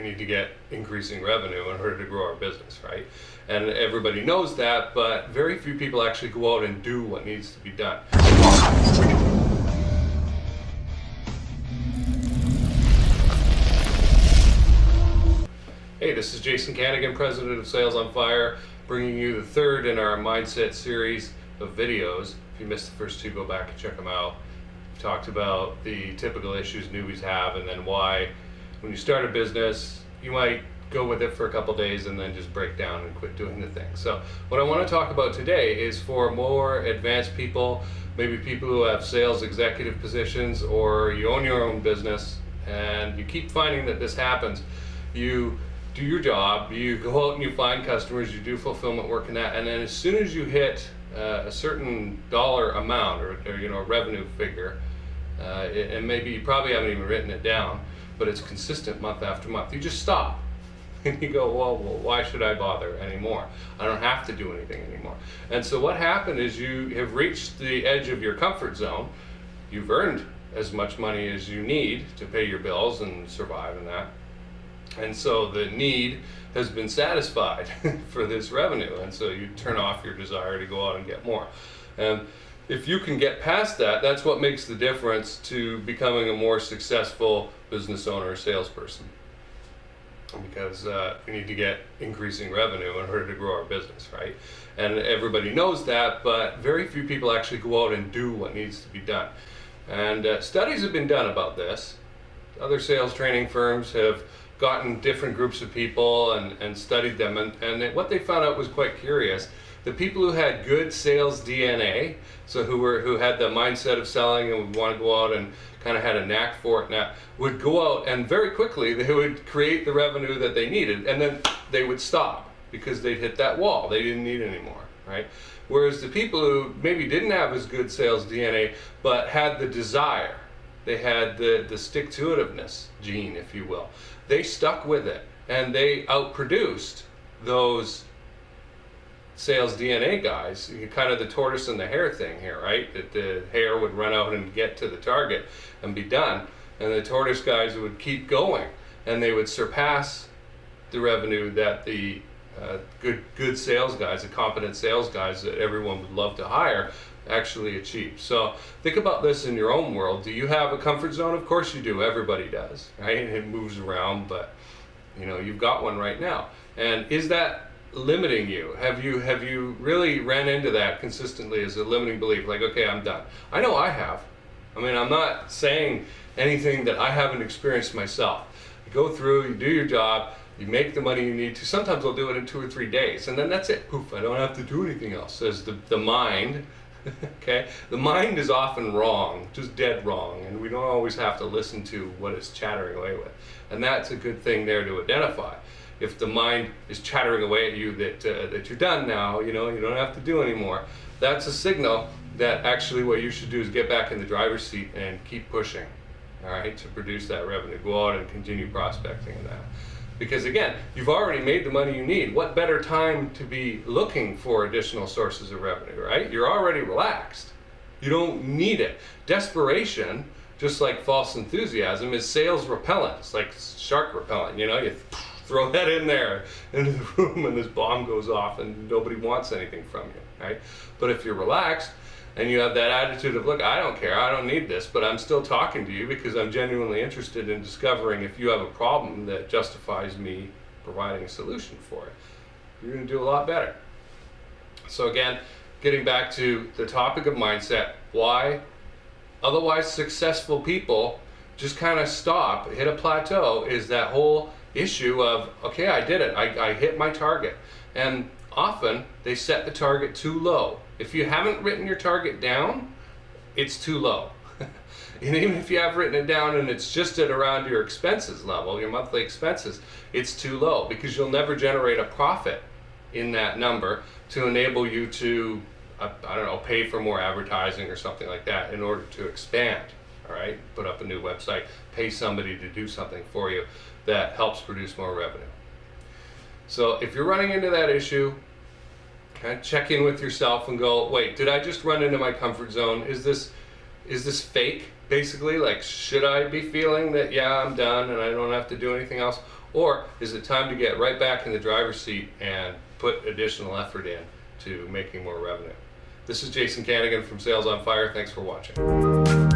we need to get increasing revenue in order to grow our business, right? And everybody knows that, but very few people actually go out and do what needs to be done. Hey, this is Jason Kanigan, President of Sales on Fire, bringing you the third in our Mindset series of videos. If you missed the first two, go back and check them out. We've talked about the typical issues newbies have, and then why when you start a business, you might go with it for a couple days and then just break down and quit doing the thing. So what I want to talk about today is for more advanced people, maybe people who have sales executive positions, or you own your own business and you keep finding that this happens. You do your job, you go out and you find customers, you do fulfillment work in that, and then as soon as you hit a certain dollar amount or a revenue figure, and maybe you probably haven't even written it down, but it's consistent month after month, you just stop and you go, well, why should I bother anymore? I don't have to do anything anymore. And so what happened is you have reached the edge of your comfort zone. You've earned as much money as you need to pay your bills and survive in that. And so the need has been satisfied for this revenue, and so you turn off your desire to go out and get more. And if you can get past that, that's what makes the difference to becoming a more successful business owner or salesperson. Because we need to get increasing revenue in order to grow our business, right? And everybody knows that, but very few people actually go out and do what needs to be done. And studies have been done about this. Other sales training firms have gotten different groups of people and studied them, and what they found out was quite curious. The people who had good sales DNA, so who had the mindset of selling and would want to go out and kind of had a knack for it, now would go out and very quickly they would create the revenue that they needed, and then they would stop because they'd hit that wall. They didn't need anymore, right? Whereas the people who maybe didn't have as good sales DNA but had the desire, they had the stick-to-itiveness gene, if you will, they stuck with it, and they outproduced those sales DNA guys. Kind of the tortoise and the hare thing here, right? That the hare would run out and get to the target and be done, and the tortoise guys would keep going, and they would surpass the revenue that the good sales guys, the competent sales guys that everyone would love to hire, actually achieve. So think about this in your own world. Do you have a comfort zone? Of course you do. Everybody does, right? It moves around, but you've got one right now. And is that limiting you? Have you really ran into that consistently as a limiting belief? Like, okay, I'm done. I know I have. I mean, I'm not saying anything that I haven't experienced myself. You go through, you do your job, you make the money you need to. Sometimes I'll do it in 2 or 3 days, and then that's it. Poof, I don't have to do anything else, says the mind. Okay, the mind is often wrong, just dead wrong, and we don't always have to listen to what it's chattering away with. And that's a good thing there to identify. If the mind is chattering away at you that you're done now, you don't have to do anymore, that's a signal that actually what you should do is get back in the driver's seat and keep pushing, all right, to produce that revenue. Go out and continue prospecting in that. Because again, you've already made the money you need. What better time to be looking for additional sources of revenue, right? You're already relaxed. You don't need it. Desperation, just like false enthusiasm, is sales repellent. It's like shark repellent. You throw that in there into the room and this bomb goes off and nobody wants anything from you, right? But if you're relaxed and you have that attitude of, look, I don't care, I don't need this, but I'm still talking to you because I'm genuinely interested in discovering if you have a problem that justifies me providing a solution for it, you're going to do a lot better. So again, getting back to the topic of mindset, why otherwise successful people just kind of stop, hit a plateau, is that whole issue of, okay, I did it, I hit my target. And often they set the target too low. If you haven't written your target down, it's too low. And even if you have written it down and it's just at around your expenses level, your monthly expenses, it's too low because you'll never generate a profit in that number to enable you to, pay for more advertising or something like that in order to expand, all right? Put up a new website, pay somebody to do something for you that helps produce more revenue. So if you're running into that issue, kind of check in with yourself and go, wait, did I just run into my comfort zone? Is this fake, basically? Like, should I be feeling that, yeah, I'm done and I don't have to do anything else? Or is it time to get right back in the driver's seat and put additional effort in to making more revenue? This is Jason Kanigan from Sales on Fire. Thanks for watching.